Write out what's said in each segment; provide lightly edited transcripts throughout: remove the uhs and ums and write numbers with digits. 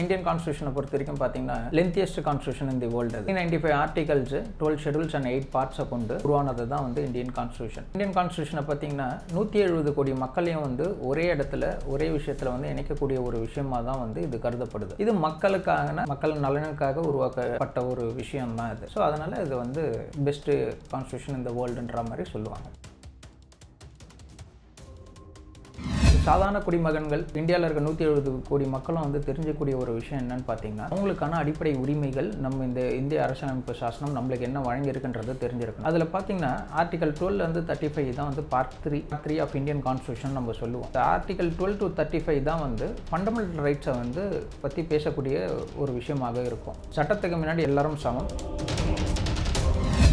Indian Constitution பொறுத்த வரைக்கும் பார்த்தீங்கன்னா lengthiest constitution in the world. 395 articles, 12 schedules and 8 parts கொண்டு உருவானது தான் வந்து இந்தியன் கான்ஸ்டியூஷன். இந்தியன் கான்ஸ்டியூஷனை பார்த்தீங்கன்னா 170 கோடி மக்களையும் வந்து ஒரே இடத்துல ஒரே விஷயத்தில் வந்து இணைக்கக்கூடிய ஒரு விஷயமா தான் வந்து இது கருதப்படுது. இது மக்கள் நலனுக்காக உருவாக்கப்பட்ட ஒரு விஷயம் தான் இது. ஸோ அதனால் இது வந்து பெஸ்ட் கான்ஸ்டியூஷன் இந்த வேர்ல்டுன்ற மாதிரி சொல்லுவாங்க. சாதாரண குடிமகன்கள் இந்தியாவில் இருக்க 170 கோடி மக்களும் வந்து தெரிஞ்சக்கூடிய ஒரு விஷயம் என்னன்னு பார்த்தீங்கன்னா அவங்களுக்கான அடிப்படை உரிமைகள் நம்ம இந்த இந்திய அரசியலமைப்பு சாசனம் நம்மளுக்கு என்ன வழங்கியிருக்குன்றது தெரிஞ்சிருக்கணும். அதில் பார்த்தீங்கன்னா ஆர்டிகல் 12 35 தான் வந்து பார்ட் 3 ஆஃப் இந்தியன் கான்ஸ்டியூஷன் நம்ம சொல்லுவோம். ஆர்டிகல் 12 to 35 தான் வந்து ஃபண்டமெண்டல் ரைட்ஸை வந்து பற்றி பேசக்கூடிய ஒரு விஷயமாக இருக்கும். சட்டத்துக்கு முன்னாடி எல்லாரும் சமம்.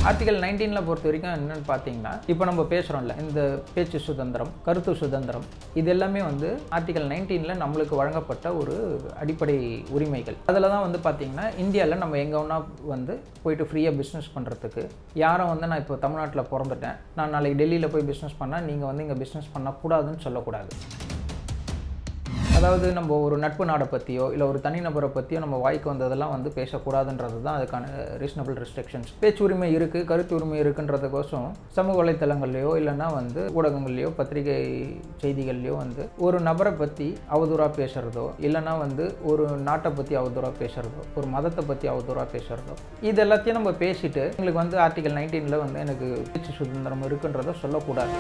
ஆர்டிகல் 19 பொறுத்த வரைக்கும் என்னென்னு பார்த்தீங்கன்னா இப்போ நம்ம பேசுகிறோம்ல இந்த பேச்சு சுதந்திரம், கருத்து சுதந்திரம், இது எல்லாமே வந்து ஆர்டிகல் 19 நம்மளுக்கு வழங்கப்பட்ட ஒரு அடிப்படை உரிமைகள். அதில் தான் வந்து பார்த்தீங்கன்னா இந்தியாவில் நம்ம எங்கே ஒன்றா வந்து போயிட்டு ஃப்ரீயாக பிஸ்னஸ் பண்ணுறதுக்கு, யாரும் வந்து நான் இப்போ தமிழ்நாட்டில் பிறந்துட்டேன், நான் நாளைக்கு டெல்லியில் போய் பிஸ்னஸ் பண்ணால் நீங்கள் வந்து இங்கே பிஸ்னஸ் பண்ணக்கூடாதுன்னு சொல்லக்கூடாது. அதாவது நம்ம ஒரு நட்பு நாடை பற்றியோ இல்லை ஒரு தனிநபரை பற்றியோ நம்ம வாய்க்கு வந்ததெல்லாம் வந்து பேசக்கூடாதுன்றது தான் அதுக்கான ரீசனபிள் ரெஸ்ட்ரிக்ஷன்ஸ். பேச்சு உரிமை இருக்குது, கருத்து உரிமை இருக்குன்றதுக்கோசம் சமூக வலைத்தளங்கள்லையோ இல்லைன்னா வந்து ஊடகங்கள்லையோ பத்திரிகை செய்திகள்லையோ வந்து ஒரு நபரை பற்றி அவதூறாக பேசுகிறதோ இல்லைன்னா வந்து ஒரு நாட்டை பற்றி அவதூறாக பேசுகிறதோ ஒரு மதத்தை பற்றி அவதூறாக பேசுகிறதோ இது எல்லாத்தையும் நம்ம பேசிட்டு எங்களுக்கு வந்து ஆர்டிகல் 19 வந்து எனக்கு பேச்சு சுதந்திரம் இருக்குன்றதை சொல்லக்கூடாது.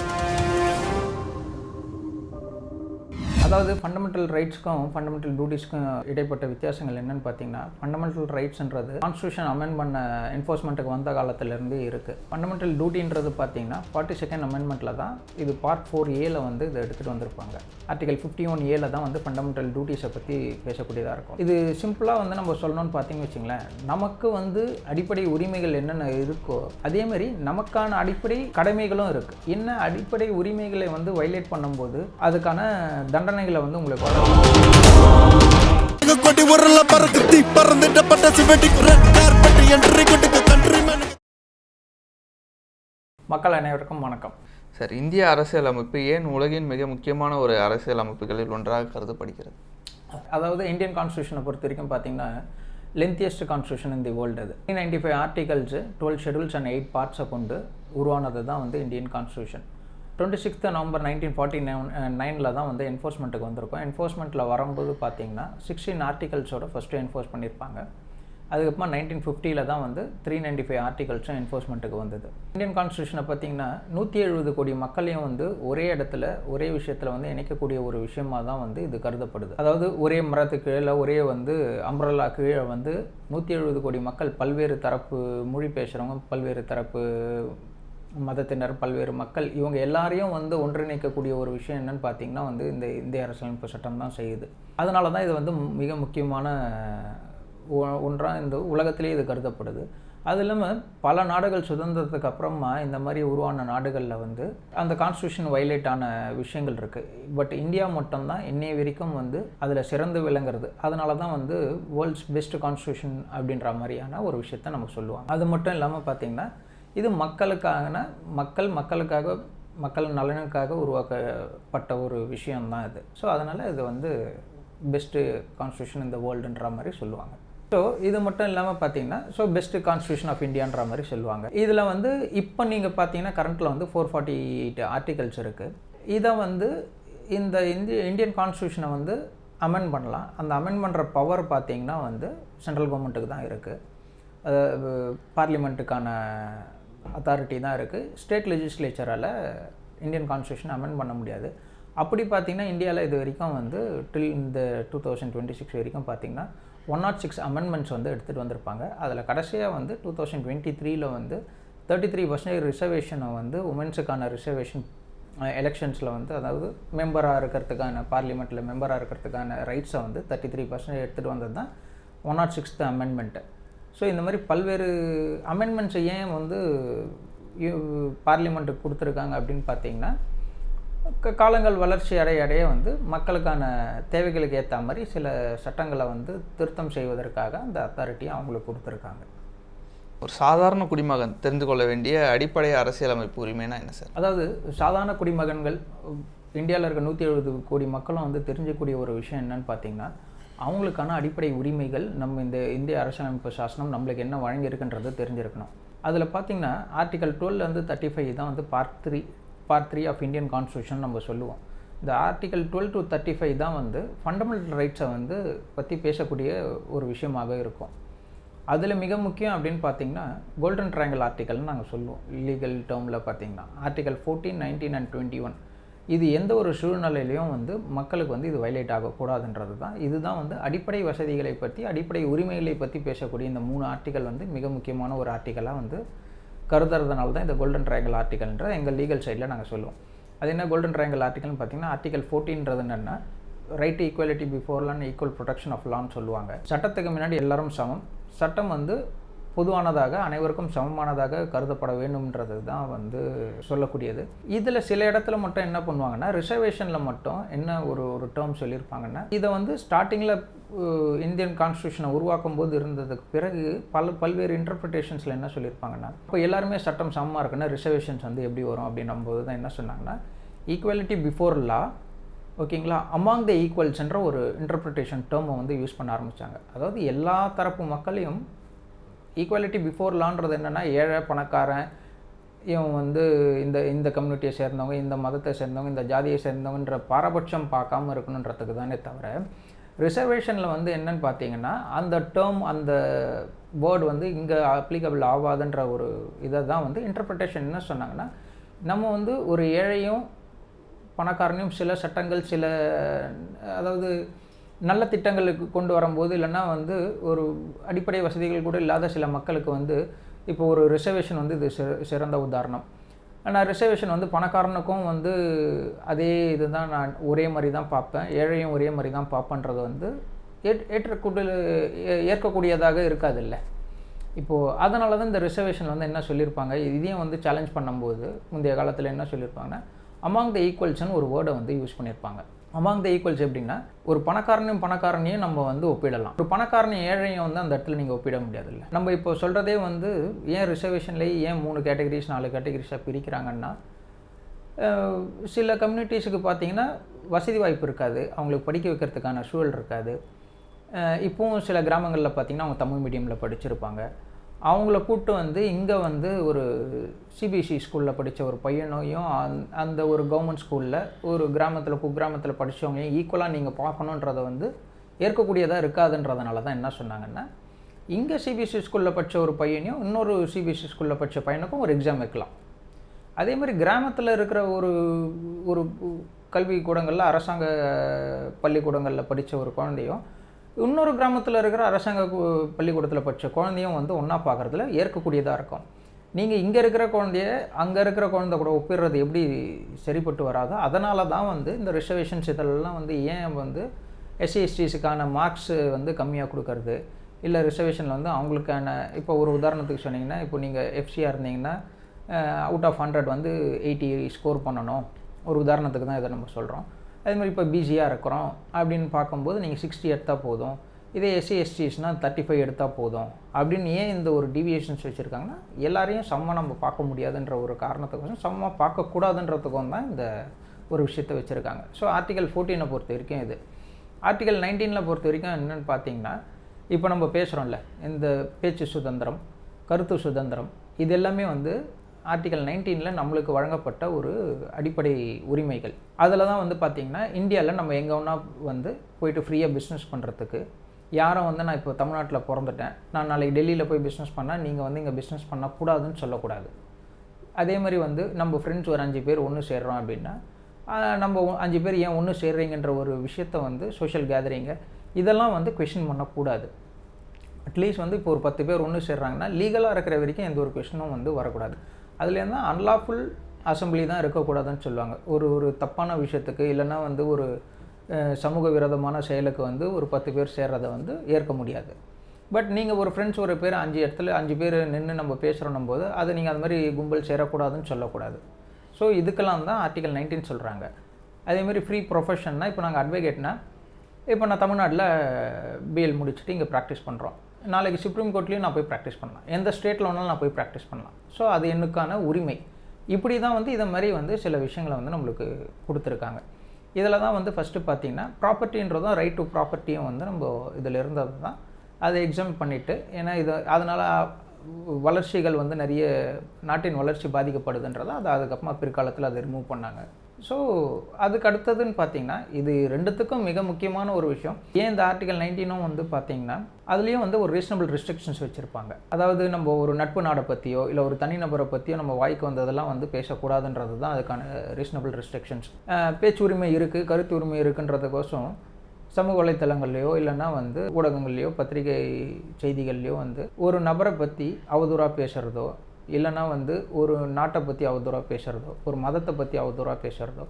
அதாவது ஃபண்டமெண்டல் ரைட்ஸ்க்கும் ஃபண்டமெண்டல் டியூட்டிஸ்க்கும் இடைப்பட்ட வித்தியாசங்கள் என்னென்னு பார்த்தீங்கன்னா ஃபண்டமெண்டல் ரைட்ஸ்ன்றது கான்ஸ்டியூஷன் அமெண்ட் பண்ண என்ஃபோர்ஸ்மெண்ட்டுக்கு வந்த காலத்திலேருந்து இருக்குது. ஃபண்டமெண்டல் டியூட்டின்றது பார்த்தீங்கன்னா 42nd அமெண்ட்மெண்ட்டில் தான் இது பார்ட் 4A வந்து இதை எடுத்துகிட்டு வந்திருப்பாங்க. ஆர்டிகல் 51A தான் வந்து ஃபண்டமெண்டல் டியூட்டிஸை பற்றி பேசக்கூடியதாக இருக்கும். இது சிம்பிளாக வந்து நம்ம சொல்லணும்னு பார்த்தீங்கன்னு வச்சுங்களேன், நமக்கு வந்து அடிப்படை உரிமைகள் என்னென்ன இருக்கோ அதேமாதிரி நமக்கான அடிப்படை கடமைகளும் இருக்குது. என்ன அடிப்படை உரிமைகளை வந்து வயலேட் பண்ணும்போது அதுக்கான தண்டனை வந்து உங்களுக்கு மக்கள் அனைவருக்கும் வணக்கம். சார், இந்திய அரசியலமைப்பு ஏன் உலகின் மிக முக்கியமான ஒரு அரசியல் அமைப்புகளில் ஒன்றாக கருதப்படுகிறது? அதாவது இந்தியன் கான்ஸ்டியூஷனை பொறுத்த வரைக்கும் பார்த்தீங்கன்னா lengthiest constitution in the world. அது 395 ஆர்டிகல்ஸ், 12 ஷெடியூல்ஸ் அண்ட் 8 பார்ட்ஸை கொண்டு உருவானது தான் வந்து இந்தியன் கான்ஸ்டியூஷன். 26th November 1949 தான் வந்து என்ஃபோர்ஸ்மெண்ட்டுக்கு வந்திருக்கும். என்ஃபோர்ஸ்மெண்ட்டில் வரும்போது பார்த்தீங்கன்னா 16 ஆர்டிகல்ஸோட ஃபஸ்ட்டு என்ஃபோர்ஸ் பண்ணியிருப்பாங்க. அதுக்கப்புறமா 1950 தான் வந்து 395 ஆர்டிகல்ஸும் என்ஃபோர்ஸ்மெண்ட்டுக்கு வந்தது. இந்தியன் கான்ஸ்டியூஷனை பார்த்தீங்கன்னா 170 கோடி மக்களையும் வந்து ஒரே இடத்துல ஒரே விஷயத்தில் வந்து இணைக்கக்கூடிய ஒரு விஷயமாக தான் வந்து இது கருதப்படுது. அதாவது ஒரே மரத்துக்கு கீழே ஒரே வந்து அம்ப்ரெல்லா கீழே வந்து 170 கோடி மக்கள், பல்வேறு தரப்பு மொழி பேசுகிறவங்க, பல்வேறு தரப்பு மதத்தினர், பல்வேறு மக்கள், இவங்க எல்லாரையும் வந்து ஒன்றிணைக்கக்கூடிய ஒரு விஷயம் என்னன்னு பார்த்தீங்கன்னா வந்து இந்த இந்திய அரசியலமைப்பு சட்டம் தான் செய்யுது. அதனால தான் இது வந்து மிக முக்கியமான ஒன்றாக இந்த உலகத்திலே இது கருதப்படுது. அது இல்லாமல் பல நாடுகள் சுதந்திரத்துக்கு அப்புறமா இந்த மாதிரி உருவான நாடுகளில் வந்து அந்த கான்ஸ்டியூஷன் வயலேட் ஆன விஷயங்கள் இருக்குது. பட் இந்தியா மட்டும்தான் இன்னைய வரைக்கும் வந்து அதில் சிறந்து விளங்குறது. அதனால தான் வந்து வேர்ல்ட்ஸ் பெஸ்ட் கான்ஸ்டியூஷன் அப்படின்ற மாதிரியான ஒரு விஷயத்த நம்ம சொல்லுவாங்க. அது மட்டும் இல்லாமல் பார்த்திங்கன்னா இது மக்களுக்காக மக்கள் நலனுக்காக உருவாக்கப்பட்ட ஒரு விஷயம்தான் இது. ஸோ அதனால் இது வந்து பெஸ்ட்டு கான்ஸ்டியூஷன் இந்த வேர்ல்டுன்ற மாதிரி சொல்லுவாங்க. ஸோ இது மட்டும் இல்லாமல் பார்த்தீங்கன்னா பெஸ்ட்டு கான்ஸ்டியூஷன் ஆஃப் இந்தியான்ற மாதிரி சொல்லுவாங்க. இதில் வந்து இப்போ நீங்கள் பார்த்தீங்கன்னா கரண்ட்டில் வந்து 448 ஆர்டிகல்ஸ் இருக்குது. இதை வந்து இந்த இந்தியன் கான்ஸ்டியூஷனை வந்து அமெண்ட் பண்ணலாம். அந்த அமெண்ட் பண்ணுற பவர் பார்த்தீங்கன்னா வந்து சென்ட்ரல் கவர்மெண்ட்டுக்கு தான் இருக்குது. பார்லிமெண்ட்டுக்கான அத்தாரிட்டி தான் இருக்குது. ஸ்டேட் லெஜிஸ்லேச்சரால் இந்தியன் கான்ஸ்டியூஷன் அமெண்ட் பண்ண முடியாது. அப்படி பார்த்திங்கன்னா இந்தியாவில் இது வரைக்கும் வந்து டில் இந்த 2026 வரைக்கும் பார்த்திங்கன்னா 106 அமெண்ட்மெண்ட்ஸ் வந்து எடுத்துகிட்டு வந்திருப்பாங்க. அதில் கடைசியாக வந்து 2023 வந்து 33% ரிசர்வேஷனை வந்து உமன்ஸுக்கான ரிசர்வேஷன் எலெக்ஷன்ஸில் வந்து, அதாவது மெம்பராக இருக்கிறதுக்கான பார்லிமெண்ட்டில் மெம்பராக இருக்கிறதுக்கான ரைட்ஸை வந்து 33% எடுத்துகிட்டு வந்தது தான் 106th அமெண்ட்மெண்ட்டு. ஸோ இந்த மாதிரி பல்வேறு அமெண்ட்மெண்ட்ஸை ஏன் வந்து பார்லிமெண்ட்டுக்கு கொடுத்துருக்காங்க அப்படின்னு பார்த்தீங்கன்னா காலங்கள் வளர்ச்சி அடைய வந்து மக்களுக்கான தேவைகளுக்கு ஏற்ற மாதிரி சில சட்டங்களை வந்து திருத்தம் செய்வதற்காக அந்த அத்தாரிட்டியை அவங்களுக்கு கொடுத்துருக்காங்க. ஒரு சாதாரண குடிமகன் தெரிந்து கொள்ள வேண்டிய அடிப்படை அரசியலமைப்பு உரிமைனா என்ன சார்? அதாவது சாதாரண குடிமகன்கள் இந்தியாவில் இருக்க 170 கோடி மக்களும் வந்து தெரிஞ்சக்கூடிய ஒரு விஷயம் என்னன்னு பார்த்தீங்கன்னா அவங்களுக்கான அடிப்படை உரிமைகள் நம்ம இந்த இந்திய அரசியலமைப்பு சாசனம் நம்மளுக்கு என்ன வழங்கியிருக்குன்றது தெரிஞ்சிருக்கணும். அதில் பார்த்திங்கன்னா ஆர்டிகல் 12-35 தான் வந்து part three of Indian constitution நம்ம சொல்லுவோம். இந்த ஆர்டிகல் 12 to 35 தான் வந்து ஃபண்டமெண்டல் ரைட்ஸை வந்து பற்றி பேசக்கூடிய ஒரு விஷயமாக இருக்கும். அதில் மிக முக்கியம் அப்படின்னு பார்த்தீங்கன்னா கோல்டன் ட்ரையாங்கிள் ஆர்டிகல்னு நாங்கள் சொல்லுவோம். லீகல் டேர்மில் பார்த்தீங்கன்னா ஆர்டிகல் 14, 19 and 21 இது எந்த ஒரு சூழ்நிலையிலையும் வந்து மக்களுக்கு வந்து இது வயலேட் ஆகக்கூடாதுன்றது தான். இதுதான் வந்து அடிப்படை வசதிகளை பற்றி, அடிப்படை உரிமைகளை பற்றி பேசக்கூடிய இந்த 3 ஆர்டிகல் வந்து மிக முக்கியமான ஒரு ஆர்டிக்கலாக வந்து கருதுறதுனால தான் இந்த கோல்டன் ட்ரையாங்கிள் ஆர்டிகல்ன்ற எங்கள் லீகல் சைடில் நாங்கள் சொல்லுவோம். அது என்ன கோல்டன் ட்ரையாங்கிள் ஆர்டிகல்னு பார்த்தீங்கன்னா ஆர்டிகல் 14ன்றது என்னென்னா ரைட் டு ஈக்குவாலிட்டி பிஃபோர் லான்னு ஈக்குவல் ப்ரொடெக்ஷன் ஆஃப் லான்னு சொல்லுவாங்க. சட்டத்துக்கு முன்னாடி எல்லாரும் சமம், சட்டம் வந்து பொதுவானதாக அனைவருக்கும் சமமானதாக கருதப்பட வேண்டும்ன்றது தான் வந்து சொல்லக்கூடியது. இதில் சில இடத்துல மட்டும் என்ன பண்ணுவாங்கன்னா ரிசர்வேஷனில் மட்டும் என்ன ஒரு டேர்ம் சொல்லியிருப்பாங்கன்னா இதை வந்து ஸ்டார்டிங்கில் இந்தியன் கான்ஸ்டியூஷனை உருவாக்கும் போது இருந்ததுக்கு பிறகு பல்வேறு இன்டர்பிரிட்டேஷன்ஸில் என்ன சொல்லியிருப்பாங்கன்னா இப்போ எல்லாருமே சட்டம் சமமாக இருக்குன்னா ரிசர்வேஷன்ஸ் வந்து எப்படி வரும் அப்படின்னும் போது தான் என்ன சொன்னாங்கன்னா ஈக்குவாலிட்டி பிஃபோர் லா, ஓகேங்களா, அமாங் த ஈக்குவல்ஸ்ன்ற ஒரு இன்டர்பிரிட்டேஷன் டேர்மை வந்து யூஸ் பண்ண ஆரம்பித்தாங்க. அதாவது எல்லா தரப்பு மக்களையும் ஈக்குவாலிட்டி பிஃபோர் லான்றது என்னென்னா ஏழை பணக்காரன் இவன் வந்து இந்த கம்யூனிட்டியை சேர்ந்தவங்க, இந்த மதத்தை சேர்ந்தவங்க, இந்த ஜாதியை சேர்ந்தவங்கன்ற பாரபட்சம் பார்க்காம இருக்கணுன்றதுக்கு தானே தவிர ரிசர்வேஷனில் வந்து என்னன்னு பார்த்தீங்கன்னா அந்த டேர்ம் அந்த வேர்டு வந்து இங்கே அப்ளிகபிள் ஆகாதுன்ற ஒரு இதை தான் வந்து இன்டர்பிரிட்டேஷன் என்ன சொன்னாங்கன்னா நம்ம வந்து ஒரு ஏழையும் பணக்காரனையும் சில சட்டங்கள் சில அதாவது நல்ல திட்டங்களுக்கு கொண்டு வரும்போது இல்லைன்னா வந்து ஒரு அடிப்படை வசதிகள் கூட இல்லாத சில மக்களுக்கு வந்து இப்போ ஒரு ரிசர்வேஷன் வந்து இது சிறந்த உதாரணம். ஆனால் ரிசர்வேஷன் வந்து பணக்காரனுக்கும் வந்து அதே இது தான் நான் ஒரே மாதிரி தான் பார்ப்பேன், ஏழையும் ஒரே மாதிரி தான் பார்ப்பேன்றது வந்து ஏற்கக்கூடியதாக இருக்காது இல்லை. இப்போது அதனால தான் இந்த ரிசர்வேஷன் வந்து என்ன சொல்லியிருப்பாங்க, இதையும் வந்து சேலஞ்ச் பண்ணும்போது முந்தைய காலத்தில் என்ன சொல்லியிருப்பாங்கன்னா அமாங் த ஈக்குவல்ஸ்னு ஒரு வேர்டை வந்து யூஸ் பண்ணியிருப்பாங்க. அமாங் த ஈக்குவல்ஸ் எப்படின்னா ஒரு பணக்காரனையும் நம்ம வந்து ஒப்பிடலாம், ஒரு பணக்காரனையும் ஏழையும் வந்து அந்த இடத்துல நீங்கள் ஒப்பிட முடியாதுல்ல. நம்ம இப்போ சொல்கிறதே வந்து ஏன் ரிசர்வேஷன்லேயே ஏன் 3 கேட்டகரிஸ் 4 கேட்டகரிஸாக பிரிக்கிறாங்கன்னா சில கம்யூனிட்டிஸுக்கு பார்த்திங்கன்னா வசதி வாய்ப்பு இருக்காது, அவங்களுக்கு படிக்க வைக்கிறதுக்கான சூழல் இருக்காது. இப்போவும் சில கிராமங்களில் பார்த்திங்கன்னா அவங்க தமிழ் மீடியமில் படிச்சிருப்பாங்க. அவங்கள கூப்பிட்டு வந்து இங்கே வந்து ஒரு சிபிஎஸ்சி ஸ்கூலில் படித்த ஒரு பையனையும் அந்த ஒரு கவர்மெண்ட் ஸ்கூலில் ஒரு குக்கிராமத்தில் படித்தவங்களையும் ஈக்குவலாக நீங்கள் பார்க்கணுன்றதை வந்து ஏற்கக்கூடியதாக இருக்காதுன்றதுனால தான் என்ன சொன்னாங்கன்னா இங்கே சிபிஎஸ்சி ஸ்கூலில் படித்த ஒரு பையனையும் இன்னொரு சிபிஎஸ்சி ஸ்கூலில் படித்த பையனுக்கும் ஒரு எக்ஸாம் வைக்கலாம். அதே மாதிரி கிராமத்தில் இருக்கிற ஒரு கல்விக்கூடங்களில் அரசாங்க பள்ளிக்கூடங்களில் படித்த ஒரு குழந்தையும் இன்னொரு கிராமத்தில் இருக்கிற அரசாங்க பள்ளிக்கூடத்தில் படித்த குழந்தையும் வந்து ஒன்றா பார்க்குறதுல ஏற்கக்கூடியதாக இருக்கும். நீங்கள் இங்கே இருக்கிற குழந்தைய அங்கே இருக்கிற குழந்தை கூட ஒப்பிடுறது எப்படி சரிப்பட்டு வராதோ அதனால தான் வந்து இந்த ரிசர்வேஷன்ஸ் இதெல்லாம் வந்து ஏன் வந்து எஸ்சி/எஸ்டிஸுக்கான மார்க்ஸ் வந்து கம்மியாக கொடுக்கறது இல்லை ரிசர்வேஷனில் வந்து அவங்களுக்கான இப்போ ஒரு உதாரணத்துக்கு சொன்னீங்கன்னா இப்போ நீங்கள் எஃப்சியாக இருந்தீங்கன்னா அவுட் ஆஃப் 100 வந்து 80 ஸ்கோர் பண்ணணும், ஒரு உதாரணத்துக்கு தான் இதை நம்ம சொல்கிறோம். அதே மாதிரி இப்போ பிசியாக இருக்கிறோம் அப்படின்னு பார்க்கும்போது நீங்கள் 60 எடுத்தால் போதும், இதே எஸ்சி/எஸ்டிஸ்னால் 35 எடுத்தால் போதும் அப்படின்னு ஏன் இந்த ஒரு டீவியேஷன்ஸ் வச்சுருக்காங்கன்னா எல்லாரையும் சமமாக நம்ம பார்க்க முடியாதுன்ற ஒரு காரணத்துக்கோசம் சமமாக பார்க்கக்கூடாதுன்றதுக்கும் தான் இந்த ஒரு விஷயத்தை வச்சுருக்காங்க. ஸோ ஆர்டிகல் 14 பொறுத்த வரைக்கும் இது. ஆர்டிகல் 19 பொறுத்த வரைக்கும் என்னென்னு பார்த்தீங்கன்னா இப்போ நம்ம பேசுகிறோம்ல இந்த பேச்சு சுதந்திரம், கருத்து சுதந்திரம், இது எல்லாமே வந்து ஆர்டிகல் 19 நம்மளுக்கு வழங்கப்பட்ட ஒரு அடிப்படை உரிமைகள். அதில் தான் வந்து பார்த்திங்கன்னா இந்தியாவில் நம்ம எங்கே வேணா வந்து போயிட்டு ஃப்ரீயாக பிஸ்னஸ் பண்ணுறதுக்கு யாரும் வந்து நான் இப்போ தமிழ்நாட்டில் பிறந்துட்டேன் நான் நாளைக்கு டெல்லியில் போய் பிஸ்னஸ் பண்ணால் நீங்கள் வந்து இங்கே பிஸ்னஸ் பண்ணக்கூடாதுன்னு சொல்லக்கூடாது. அதே மாதிரி வந்து நம்ம ஃப்ரெண்ட்ஸ் ஒரு 5 பேர் ஒன்று சேர்றோம் அப்படின்னா நம்ம 5 பேர் ஏன் ஒன்று சேர்றீங்கன்ற ஒரு விஷயத்தை வந்து சோஷியல் கேதரிங்கை இதெல்லாம் வந்து கொஷின் பண்ணக்கூடாது. அட்லீஸ்ட் வந்து இப்போ ஒரு 10 பேர் ஒன்று சேர்றாங்கன்னா லீகலாக இருக்கிற வரைக்கும் எந்த ஒரு கொஷினும் வந்து வரக்கூடாது. அதுலேருந்து அன்லாஃபுல் அசம்பிளி தான் இருக்கக்கூடாதுன்னு சொல்லுவாங்க. ஒரு தப்பான விஷயத்துக்கு இல்லைன்னா வந்து ஒரு சமூக விரோதமான செயலுக்கு வந்து ஒரு 10 பேர் சேர்றதை வந்து ஏற்க முடியாது. பட் நீங்கள் ஒரு ஃப்ரெண்ட்ஸ் ஒரு பேர் 5 இடத்துல 5 பேர் நின்று நம்ம பேசுகிறோம் போது அதை நீங்கள் அது மாதிரி கும்பல் சேரக்கூடாதுன்னு சொல்லக்கூடாது. ஸோ இதுக்கெல்லாம் தான் ஆர்டிகல் 19 சொல்கிறாங்க. அதேமாதிரி ஃப்ரீ ப்ரொஃபஷன்னா இப்போ நாங்கள் அட்வொகேட்னா இப்போ நான் தமிழ்நாட்டில் பிஎல் முடிச்சுட்டு இங்கே ப்ராக்டிஸ் பண்ணுறோம், நாளைக்கு சுப்ரீம் கோர்ட்லேயும் நான் போய் ப்ராக்டிஸ் பண்ணலாம், எந்த ஸ்டேட்டில் வேணாலும் நான் போய் ப்ராக்டிஸ் பண்ணலாம். ஸோ அது எனக்கான உரிமை. இப்படி தான் வந்து இதை மாதிரி வந்து சில விஷயங்களை வந்து நம்மளுக்கு கொடுத்துருக்காங்க. இதில் தான் வந்து ஃபஸ்ட்டு பார்த்திங்கன்னா ப்ராப்பர்ட்டின்றதும் ரைட் டு ப்ராப்பர்ட்டியும் வந்து நம்ம இதில் இருந்தது தான் அதை எக்ஸாம் பண்ணிவிட்டு, ஏன்னா இது அதனால் வளர்ச்சிகள் வந்து நிறைய நாட்டின் வளர்ச்சி பாதிக்கப்படுதுன்றதை அதை அதுக்கப்புறமா பிற்காலத்தில் அதை ரிமூவ் பண்ணாங்க. ஸோ அதுக்கு அடுத்ததுன்னு பார்த்தீங்கன்னா இது ரெண்டுத்துக்கும் மிக முக்கியமான ஒரு விஷயம். ஏன் இந்த ஆர்டிகல் 19 வந்து பார்த்தீங்கன்னா அதுலேயும் வந்து ஒரு ரீசனபிள் ரெஸ்ட்ரிக்ஷன்ஸ் வச்சுருப்பாங்க. அதாவது நம்ம ஒரு நட்பு நாடை பற்றியோ இல்லை ஒரு தனிநபரை பற்றியோ நம்ம வாய்க்கு வந்ததெல்லாம் வந்து பேசக்கூடாதுன்றது தான் அதுக்கான ரீசனபிள் ரெஸ்ட்ரிக்ஷன்ஸ். பேச்சு உரிமை இருக்குது, கருத்து உரிமை இருக்குன்றதுக்கோசம் சமூக வலைத்தளங்கள்லையோ இல்லைன்னா வந்து ஊடகங்கள்லையோ பத்திரிகை செய்திகள்லையோ வந்து ஒரு நபரை பற்றி அவதூறாக பேசுகிறதோ இல்லைன்னா வந்து ஒரு நாட்டை பற்றி அவதூறாக பேசுகிறதோ ஒரு மதத்தை பற்றி அவதூறாக பேசுகிறதோ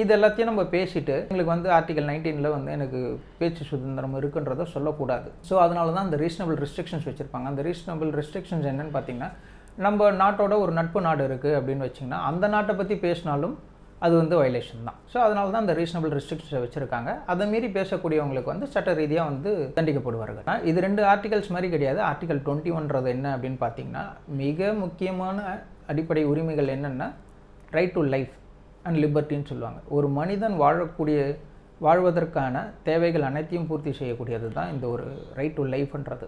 இது எல்லாத்தையும் நம்ம பேசிட்டு எங்களுக்கு வந்து ஆர்டிகல் 19 வந்து எனக்கு பேச்சு சுதந்திரம் இருக்குன்றதை சொல்லக்கூடாது. ஸோ அதனால தான் அந்த ரீசனபிள் ரெஸ்ட்ரிக்ஷன்ஸ் வச்சுருப்பாங்க. அந்த ரீசனபிள் ரெஸ்ட்ரிக்ஷன்ஸ் என்னென்னு பார்த்தீங்கன்னா, நம்ம நாட்டோட ஒரு நட்பு நாடு இருக்குது அப்படின்னு வச்சிங்கன்னா அந்த நாட்டை பற்றி பேசினாலும் அது வந்து வயலேஷன் தான். ஸோ அதனால தான் அந்த ரீசனபிள் ரெஸ்ட்ரிக்ஷன்ஸை வச்சுருக்காங்க. அதை மீறி பேசக்கூடியவங்களுக்கு வந்து சட்ட ரீதியாக வந்து தண்டிக்கப்படுவார்கள். இது 2 ஆர்டிகல்ஸ் மாதிரி கிடையாது. ஆர்டிகல் 21 என்ன அப்படின்னு பார்த்தீங்கன்னா, மிக முக்கியமான அடிப்படை உரிமைகள் என்னென்னா ரைட் டு லைஃப் அண்ட் லிபர்ட்டின்னு சொல்லுவாங்க. ஒரு மனிதன் வாழ்வதற்கான தேவைகள் அனைத்தையும் பூர்த்தி செய்யக்கூடியது தான் இந்த ஒரு ரைட் டு லைஃப்ன்றது.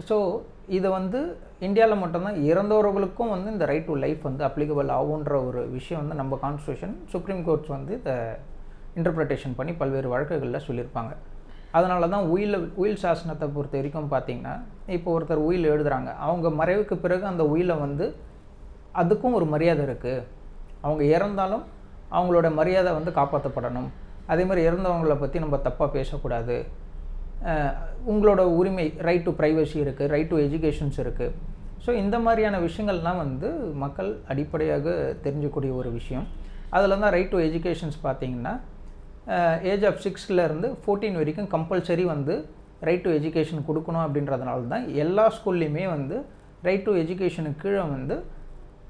ஸோ இதை வந்து இந்தியாவில் மட்டும்தான் இறந்தவர்களுக்கும் வந்து இந்த ரைட் டு லைஃப் வந்து அப்ளிகபிள் ஆகுன்ற ஒரு விஷயம் வந்து நம்ம கான்ஸ்டியூஷன் சுப்ரீம் கோர்ட்ஸ் வந்து இதை இன்டர்பிரிட்டேஷன் பண்ணி பல்வேறு வழக்குகளில் சொல்லியிருப்பாங்க. அதனால தான் உயில் சாசனத்தை பொறுத்த வரைக்கும் பார்த்திங்கன்னா, இப்போ ஒருத்தர் உயில் எழுதுகிறாங்க, அவங்க மறைவுக்கு பிறகு அந்த உயிலை வந்து அதுக்கும் ஒரு மரியாதை இருக்குது. அவங்க இறந்தாலும் அவங்களோட மரியாதை வந்து காப்பாற்றப்படணும். அதே மாதிரி இறந்தவங்களை பற்றி நம்ம தப்பாக பேசக்கூடாது. உங்களோட உரிமை ரைட் டு ப்ரைவசி இருக்குது, ரைட் டு எஜுகேஷன்ஸ் இருக்குது. ஸோ இந்த மாதிரியான விஷயங்கள்லாம் வந்து மக்கள் அடிப்படையாக தெரிஞ்சக்கூடிய ஒரு விஷயம். அதில் தான் ரைட் டு எஜுகேஷன்ஸ் பார்த்திங்கன்னா ஏஜ் ஆஃப் 6 14 வரைக்கும் கம்பல்சரி வந்து ரைட் டு எஜுகேஷன் கொடுக்கணும். அப்படின்றதுனால தான் எல்லா ஸ்கூல்லையுமே வந்து ரைட் டு எஜுகேஷனுக்கு கீழே வந்து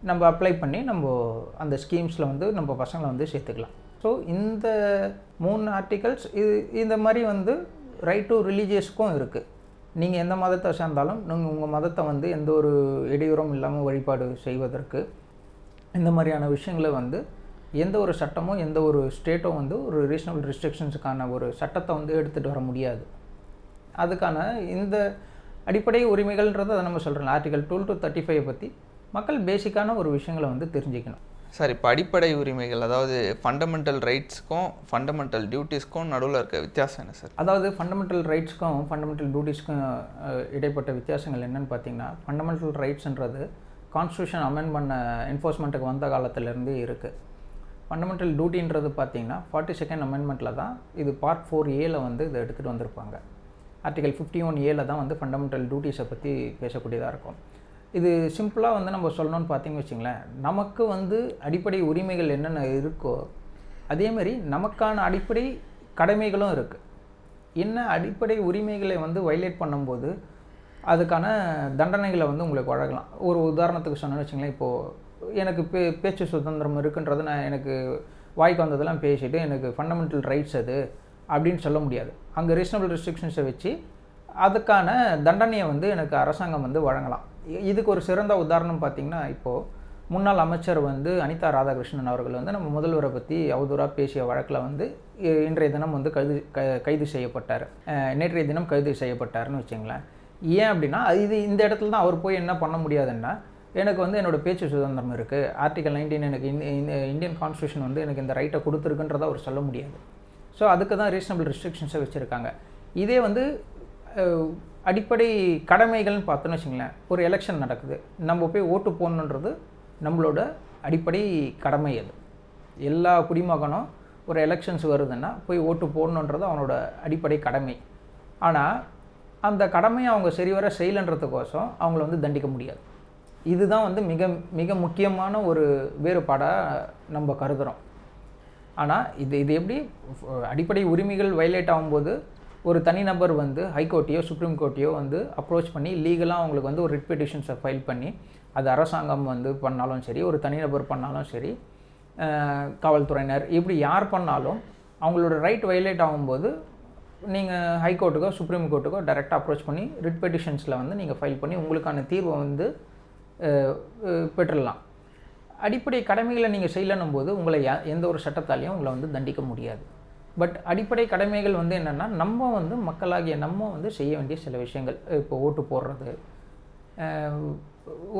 நம்ம அப்ளை பண்ணி நம்ம அந்த ஸ்கீம்ஸில் வந்து நம்ம பசங்களை வந்து சேர்த்துக்கலாம். ஸோ இந்த 3 ஆர்டிகல்ஸ் இந்த மாதிரி வந்து ரைட் டு ரிலீஜியஸ்க்கும் இருக்குது. நீங்கள் எந்த மதத்தை சேர்ந்தாலும் நீங்கள் உங்கள் மதத்தை வந்து எந்த ஒரு இடையூறும் இல்லாமல் வழிபாடு செய்வதற்கு இந்த மாதிரியான விஷயங்களை வந்து எந்த ஒரு சட்டமோ எந்த ஒரு ஸ்டேட்டோ வந்து ஒரு ரீசனபிள் ரெஸ்ட்ரிக்ஷன்ஸுக்கான ஒரு சட்டத்தை வந்து எடுத்துகிட்டு வர முடியாது. அதுக்கான இந்த அடிப்படை உரிமைகள்ன்றதை அதை நம்ம சொல்கிறோம். ஆர்டிகல் 12 to 35 பற்றி மக்கள் பேசிக்கான ஒரு விஷயங்களை வந்து தெரிஞ்சுக்கணும். சார், இப்போ அடிப்படை உரிமைகள் அதாவது ஃபண்டமெண்டல் ரைட்ஸ்க்கும் ஃபண்டமெண்டல் டியூட்டிஸ்க்கும் நடுவில் இருக்க வித்தியாசம் என்ன சார்? அதாவது ஃபண்டமெண்டல் ரைட்ஸ்க்கும் ஃபண்டமெண்டல் டியூட்டிஸ்க்கும் இடைப்பட்ட வித்தியாசங்கள் என்னென்னு பார்த்தீங்கன்னா, ஃபண்டமெண்டல் ரைட்ஸ்ன்றது கான்ஸ்டியூஷன் அமெண்ட் பண்ண என்ஃபோர்ஸ்மெண்ட்டுக்கு வந்த காலத்திலேருந்தே இருக்குது. ஃபண்டமெண்டல் டியூட்டின்றது பார்த்தீங்கன்னா 42nd அமெண்ட்மெண்ட்டில் தான் இது பார்ட் 4A வந்து இதை எடுத்துகிட்டு வந்திருப்பாங்க. ஆர்டிகல் 51A தான் வந்து ஃபண்டமெண்டல் டியூட்டிஸை பற்றி பேசக்கூடியதாக இருக்கும். இது சிம்பிளாக வந்து நம்ம சொல்லணும்னு பார்த்தீங்கன்னு வச்சிங்களேன், நமக்கு வந்து அடிப்படை உரிமைகள் என்னென்ன இருக்கோ அதேமாதிரி நமக்கான அடிப்படை கடமைகளும் இருக்குது. என்ன அடிப்படை உரிமைகளை வந்து வயலேட் பண்ணும்போது அதுக்கான தண்டனைகளை வந்து உங்களுக்கு வழங்கலாம். ஒரு உதாரணத்துக்கு சொன்னேன்னு வச்சிங்களேன், இப்போது எனக்கு பேச்சு சுதந்திரம் இருக்குன்றது நான் எனக்கு வாய்க்கு வந்ததெல்லாம் பேசிவிட்டு எனக்கு ஃபண்டமெண்டல் ரைட்ஸ் அது அப்படின்னு சொல்ல முடியாது. அங்கே ரீசனபிள் ரெஸ்ட்ரிக்ஷன்ஸை வச்சு அதுக்கான தண்டனையை வந்து எனக்கு அரசாங்கம் வந்து வழங்கலாம். இதுக்கு ஒரு சிறந்த உதாரணம் பார்த்திங்கன்னா, இப்போது முன்னாள் அமைச்சர் வந்து அனிதா ராதாகிருஷ்ணன் அவர்கள் வந்து நம்ம முதல்வரை பற்றி அவதூறாக பேசிய வழக்கில் வந்து இன்றைய தினம் வந்து கைது செய்யப்பட்டார். நேற்றைய தினம் கைது செய்யப்பட்டார்னு வச்சுங்களேன். ஏன் அப்படின்னா இந்த இடத்துல தான் அவர் போய் என்ன பண்ண முடியாதுன்னா, எனக்கு வந்து என்னோடய பேச்சு சுதந்திரம் இருக்குது, ஆர்டிகல் 19 எனக்கு இந்தியன் கான்ஸ்டியூஷன் வந்து எனக்கு இந்த ரைட்டை கொடுத்துருக்குன்றதை அவர் சொல்ல முடியாது. ஸோ அதுக்கு தான் ரீசனபிள் ரெஸ்ட்ரிக்ஷன்ஸை வச்சுருக்காங்க. இதே வந்து அடிப்படை கடமைகள்னு பார்த்தோன்னு வச்சுங்களேன், ஒரு எலெக்ஷன் நடக்குது, நம்ம போய் ஓட்டு போடணுன்றது நம்மளோட அடிப்படை கடமை. அது எல்லா குடிமகனும் ஒரு எலெக்ஷன்ஸ் வருதுன்னா போய் ஓட்டு போடணுன்றது அவனோட அடிப்படை கடமை. ஆனால் அந்த கடமையை அவங்க சரிவர செய்யலைன்றதுக்கோசம் அவங்கள வந்து தண்டிக்க முடியாது. இதுதான் வந்து மிக மிக முக்கியமான ஒரு வேறுபாடாக நம்ம கருதுகிறோம். ஆனால் இது எப்படி அடிப்படை உரிமைகள் வயலேட் ஆகும்போது ஒரு தனிநபர் வந்து ஹைகோர்ட்டையோ சுப்ரீம் கோர்ட்டையோ வந்து அப்ரோச் பண்ணி லீகலாக அவங்களுக்கு வந்து ஒரு ரிட் பெட்டிஷன்ஸை ஃபைல் பண்ணி அது அரசாங்கம் வந்து பண்ணாலும் சரி, ஒரு தனிநபர் பண்ணாலும் சரி, காவல்துறையினர் இப்படி யார் பண்ணாலும் அவங்களோட ரைட் வயலேட் ஆகும்போது நீங்கள் ஹைகோர்ட்டுக்கோ சுப்ரீம் கோர்ட்டுக்கோ டைரெக்டாக அப்ரோச் பண்ணி ரிட் பெட்டிஷன்ஸில் வந்து நீங்கள் ஃபைல் பண்ணி உங்களுக்கான தீர்வை வந்து பெற்றுடலாம். அடிப்படை கடமைகளை நீங்கள் செய்யலன்னும் போது உங்களை எந்த ஒரு சட்டத்தாலையும் உங்களை வந்து தண்டிக்க முடியாது. பட் அடிப்படை கடமைகள் வந்து என்னென்னா, நம்ம வந்து மக்களாகிய நம்ம வந்து செய்ய வேண்டிய சில விஷயங்கள். இப்போ ஓட்டு போடுறது,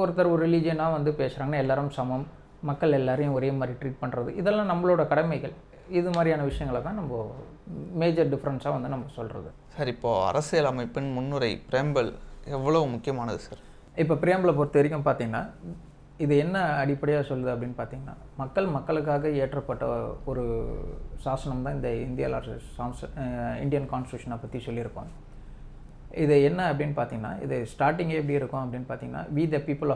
ஒருத்தர் ஒரு ரிலீஜியனாக வந்து பேசுகிறாங்கன்னா எல்லாரும் சமம், மக்கள் எல்லாரையும் ஒரே மாதிரி ட்ரீட் பண்ணுறது, இதெல்லாம் நம்மளோட கடமைகள். இது மாதிரியான விஷயங்களை தான் நம்ம மேஜர் டிஃப்ரென்ஸாக வந்து நம்ம சொல்கிறது. சார், இப்போது அரசியல் அமைப்பின் முன்னுரை பிரேம்பல் எவ்வளோ முக்கியமானது சார்? இப்போ பிரேம்பிளை பொறுத்த வரைக்கும் பார்த்திங்கன்னா, இது என்ன அடிப்படையாக சொல்லுது அப்படின்னு பார்த்திங்கன்னா, மக்களுக்காக இயற்றப்பட்ட ஒரு சாசனம் தான் இந்த இந்தியன் கான்ஸ்டியூஷனை பற்றி சொல்லியிருப்பாங்க. இது என்ன அப்படின்னு பார்த்தீங்கன்னா, இது ஸ்டார்டிங்கே எப்படி இருக்கும் அப்படின்னு பார்த்தீங்கன்னா, we the people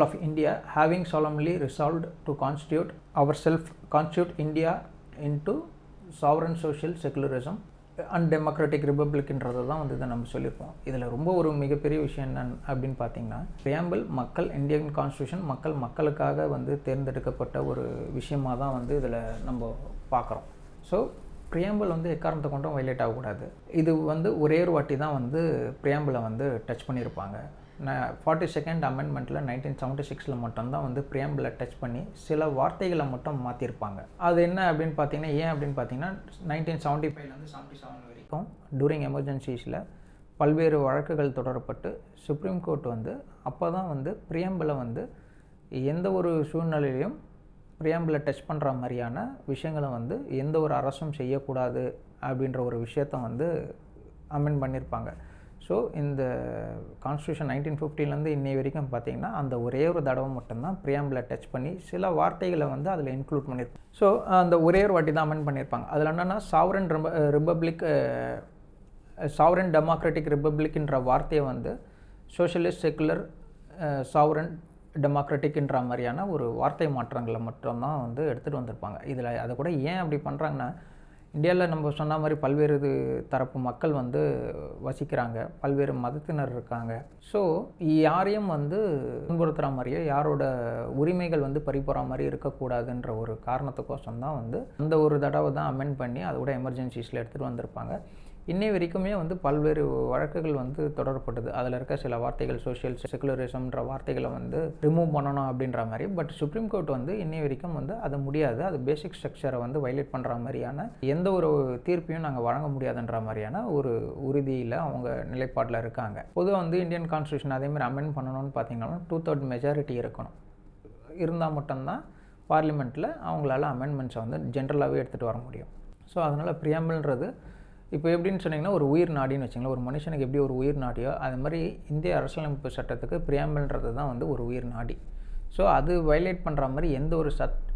of India having solemnly resolved to constitute India into sovereign social secularism and democratic republicன்றது தான் வந்து இதை நம்ம சொல்லியிருப்போம். இதில் ரொம்ப ஒரு மிகப்பெரிய விஷயம் என்ன அப்படின்னு பார்த்தீங்கன்னா, பிரியாம்பிள் இந்தியன் கான்ஸ்டியூஷன் மக்களுக்காக வந்து தேர்ந்தெடுக்கப்பட்ட ஒரு விஷயமாக தான் வந்து இதில் நம்ம பார்க்குறோம். ஸோ பிரியாம்பிள் வந்து எக்காரணத்தை கொண்டும் வயலேட் ஆகக்கூடாது. இது வந்து ஒரே ஒரு வாட்டி தான் வந்து பிரியாம்பிளை வந்து டச் பண்ணியிருப்பாங்க. 42nd அமெண்ட்மெண்ட்டில் 1976 மட்டும்தான் வந்து பிரியாம்பிளை டச் பண்ணி சில வார்த்தைகளை மட்டும் மாற்றிருப்பாங்க. அது என்ன அப்படின்னு பார்த்தீங்கன்னா, ஏன் அப்படின்னு பார்த்தீங்கன்னா, 1975லேருந்து 77 வரைக்கும் டூரிங் எமர்ஜென்சிஸில் பல்வேறு வழக்குகள் தொடரப்பட்டு சுப்ரீம் கோர்ட் வந்து அப்போ தான் வந்து பிரியாம்பிளை வந்து எந்த ஒரு சூழ்நிலையிலையும் பிரியாம்பிளை டச் பண்ணுற மாதிரியான விஷயங்களை வந்து எந்த ஒரு அரசும் செய்யக்கூடாது அப்படின்ற ஒரு விஷயத்தை வந்து அமெண்ட் பண்ணியிருப்பாங்க. ஸோ இந்த கான்ஸ்டியூஷன் 1950லேருந்து இன்னை வரைக்கும் பார்த்திங்கன்னா, அந்த ஒரே ஒரு தடவை மட்டும்தான் பிரியாம்பிளை டச் பண்ணி சில வார்த்தைகளை வந்து அதில் இன்க்ளூட் பண்ணியிருப்பாங்க. ஸோ அந்த ஒரே ஒரு வாட்டி தான் அமெண்ட் பண்ணியிருப்பாங்க. அதில் என்னென்னா, சாவரன் டெமோக்ராட்டிக் ரிப்பப்ளிக்ன்ற வார்த்தையை வந்து சோஷியலிஸ்ட் செக்குலர் சாவரன் டெமோக்ராட்டிக்ன்ற மாதிரியான ஒரு வார்த்தை மாற்றங்களை மட்டும்தான் வந்து எடுத்துகிட்டு வந்திருப்பாங்க. இதில் அதை கூட ஏன் அப்படி பண்ணுறாங்கன்னா, இந்தியாவில் நம்ம சொன்ன மாதிரி பல்வேறு தரப்பு மக்கள் வந்து வசிக்கிறாங்க, பல்வேறு மதத்தினர் இருக்காங்க. ஸோ யாரையும் வந்து துன்புறுத்துகிற மாதிரியோ யாரோட உரிமைகள் வந்து பறிபோகிற மாதிரி இருக்கக்கூடாதுன்ற ஒரு காரணத்துக்கோசம் தான் வந்து அந்த ஒரு தடவை தான் அமெண்ட் பண்ணி அதோட எமர்ஜென்சிஸில் எடுத்துகிட்டு வந்திருப்பாங்க. இன்னை வரைக்குமே வந்து பல்வேறு வழக்குகள் வந்து தொடரப்பட்டது. அதில் இருக்க சில வார்த்தைகள் சோஷியல் செகுலரிசம்ன்ற வார்த்தைகளை வந்து ரிமூவ் பண்ணணும் அப்படின்ற மாதிரி. பட் சுப்ரீம் கோர்ட் வந்து இன்னை வரைக்கும் வந்து அது முடியாது, அது பேசிக் ஸ்ட்ரக்சரை வந்து வயலேட் பண்ணுற மாதிரியான எந்த ஒரு தீர்ப்பையும் நாங்கள் வழங்க முடியாதுன்ற மாதிரியான ஒரு உறுதியில் அவங்க நிலைப்பாட்டில் இருக்காங்க. பொதுவாக வந்து இந்தியன் கான்ஸ்டியூஷன் அதேமாதிரி அமெண்ட் பண்ணணும்னு பார்த்தீங்கன்னா 2/3 மெஜாரிட்டி இருக்கணும். இருந்தால் மட்டும்தான் பார்லிமெண்ட்டில் அவங்களால அமெண்ட்மெண்ட்ஸை வந்து ஜென்ரலாகவே எடுத்துகிட்டு வர முடியும். ஸோ அதனால் பிரியாம்பிள்ன்றது இப்போ எப்படின்னு சொன்னிங்கன்னா, ஒரு உயிர் நாடின்னு வச்சுங்களேன். ஒரு மனுஷனுக்கு எப்படி ஒரு உயிர் நாடியோ அது மாதிரி இந்திய அரசியலமைப்பு சட்டத்துக்கு பிரியாம்பிள்ன்றது தான் வந்து ஒரு உயிர் நாடி. ஸோ அது வயலேட் பண்ணுற மாதிரி எந்த ஒரு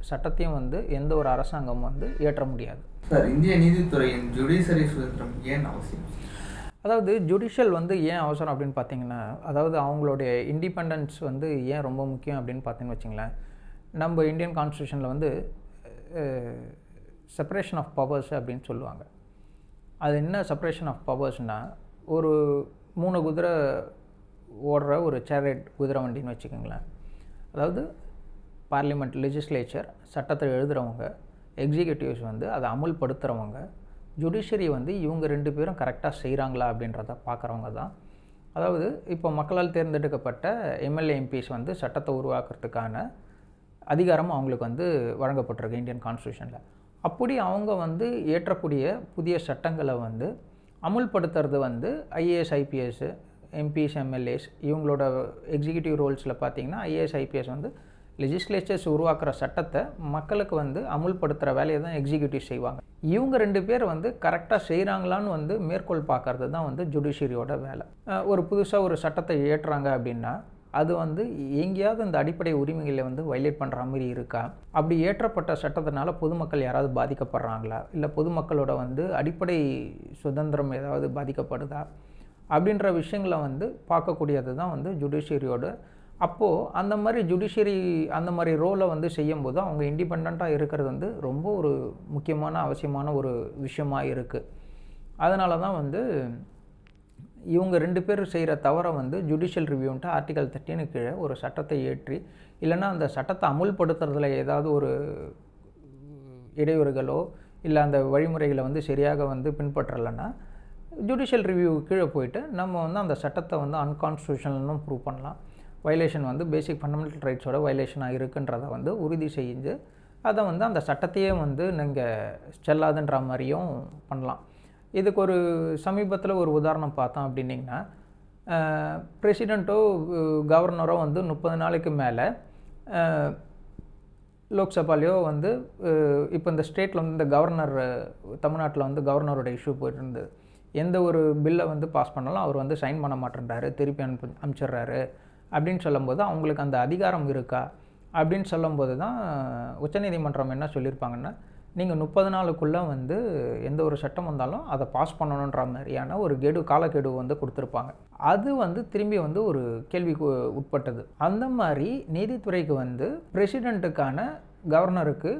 சட்டத்தையும் வந்து எந்த ஒரு அரசாங்கம் வந்து ஏற்ற முடியாது. சார், இந்திய நீதித்துறையின் ஜுடிஷியரி சுதந்திரம் ஏன் அவசியம்? அதாவது ஜுடிஷியல் வந்து ஏன் அவசரம் அப்படின்னு பார்த்தீங்கன்னா, அதாவது அவங்களுடைய இண்டிபெண்டன்ஸ் வந்து ஏன் ரொம்ப முக்கியம் அப்படின்னு பார்த்தீங்கன்னு வச்சுங்களேன். நம்ம இந்தியன் கான்ஸ்டியூஷனில் வந்து செப்பரேஷன் ஆஃப் பவர்ஸ் அப்படின்னு சொல்லுவாங்க. அது என்ன செப்பரேஷன் ஆஃப் பவர்ஸ்னால், ஒரு 3 குதிரை ஓடுற ஒரு சேரட் குதிரை வண்டின்னு வச்சுக்கோங்களேன். அதாவது பார்லிமெண்ட் லெஜிஸ்லேச்சர் சட்டத்தை எழுதுகிறவங்க, எக்ஸிக்யூட்டிவ்ஸ் வந்து அதை அமுல்படுத்துகிறவங்க, ஜுடிஷியரி வந்து இவங்க 2 பேரும் கரெக்டாக செய்கிறாங்களா அப்படின்றத பார்க்குறவங்க தான். அதாவது இப்போ மக்களால் தேர்ந்தெடுக்கப்பட்ட எம்எல்ஏ எம்பிஸ் வந்து சட்டத்தை உருவாக்குறதுக்கான அதிகாரம் அவங்களுக்கு வந்து வழங்கப்பட்டிருக்கு இந்தியன் கான்ஸ்டியூஷனில். அப்படி அவங்க வந்து ஏற்றக்கூடிய புதிய சட்டங்களை வந்து அமுல்படுத்துறது வந்து ஐஏஎஸ் ஐபிஎஸ் எம்பிஸ் எம்எல்ஏஸ் இவங்களோட எக்ஸிக்யூட்டிவ் ரோல்ஸில் பார்த்திங்கன்னா, ஐஏஎஸ் ஐபிஎஸ் வந்து லெஜிஸ்லேச்சர்ஸ் உருவாக்குற சட்டத்தை மக்களுக்கு வந்து அமுல்படுத்துகிற வேலையை தான் எக்ஸிக்யூட்டிவ் செய்வாங்க. இவங்க 2 பேர் வந்து கரெக்டாக செய்கிறாங்களான்னு வந்து மேற்கோள் பார்க்கறது தான் வந்து ஜுடிஷியரியோட வேலை. ஒரு புதுசாக ஒரு சட்டத்தை ஏற்றுறாங்க அப்படின்னா அது வந்து எங்கேயாவது இந்த அடிப்படை உரிமைகளை வந்து வயலேட் பண்ணுற மாதிரி இருக்கா, அப்படி ஏற்றப்பட்ட சட்டத்தினால பொதுமக்கள் யாராவது பாதிக்கப்படுறாங்களா, இல்லை பொதுமக்களோட வந்து அடிப்படை சுதந்திரம் ஏதாவது பாதிக்கப்படுதா அப்படின்ற விஷயங்களை வந்து பார்க்கக்கூடியது தான் வந்து ஜுடிஷியரியோட. அப்போது அந்த மாதிரி ஜுடிஷியரி அந்த மாதிரி ரோலை வந்து செய்யும்போது அவங்க இண்டிபெண்ட்டாக இருக்கிறது வந்து ரொம்ப ஒரு முக்கியமான அவசியமான ஒரு விஷயமாக இருக்குது. அதனால தான் வந்து இவங்க 2 பேர் செய்கிற தவறை வந்து ஜுடிஷியல் ரிவ்யூன்ட்டு ஆர்டிகல் 13 கீழே ஒரு சட்டத்தை ஏற்றி, இல்லைன்னா அந்த சட்டத்தை அமுல்படுத்துறதுல ஏதாவது ஒரு இடையூறுகளோ இல்லை அந்த வழிமுறைகளை வந்து சரியாக வந்து பின்பற்றலைன்னா ஜுடிஷியல் ரிவ்யூ கீழே போயிட்டு நம்ம வந்து அந்த சட்டத்தை வந்து அன்கான்ஸ்டியூஷனல்னு ப்ரூவ் பண்ணலாம். வயலேஷன் வந்து பேசிக் ஃபண்டமெண்டல் ரைட்ஸோட வயலேஷனாக இருக்குன்றதை வந்து உறுதி செஞ்சு அதை வந்து அந்த சட்டத்தையே வந்து நீங்கள் செல்லாதுன்ற மாதிரியும் பண்ணலாம். இதுக்கு ஒரு சமீபத்தில் ஒரு உதாரணம் பார்த்தோம் அப்படின்னிங்கன்னா, பிரசிடெண்ட்டோ கவர்னரோ வந்து 30 நாளைக்கு மேலே லோக்சபாலேயோ வந்து இப்போ இந்த ஸ்டேட்டில் வந்து இந்த கவர்னர் தமிழ்நாட்டில் வந்து கவர்னரோட இஷ்யூ போயிட்டு இருந்தது. எந்த ஒரு பில்லை வந்து பாஸ் பண்ணாலும் அவர் வந்து சைன் பண்ண மாட்டேன்றாரு, திருப்பி அனுப்பிச்சிடுறாரு அப்படின்னு சொல்லும்போது அவங்களுக்கு அந்த அதிகாரம் இருக்கா அப்படின்னு சொல்லும்போது தான் உச்சநீதிமன்றம் என்ன சொல்லியிருப்பாங்கன்னா, நீங்கள் 30 நாளுக்குள்ளே வந்து எந்த ஒரு சட்டம் வந்தாலும் அதை பாஸ் பண்ணணுன்ற மாதிரியான ஒரு காலக்கெடு வந்து கொடுத்துருப்பாங்க. அது வந்து திரும்பி வந்து ஒரு கேள்விக்கு உட்பட்டது. அந்த மாதிரி நீதித்துறைக்கு வந்து பிரசிடெண்ட்டுக்கான கவர்னருக்கு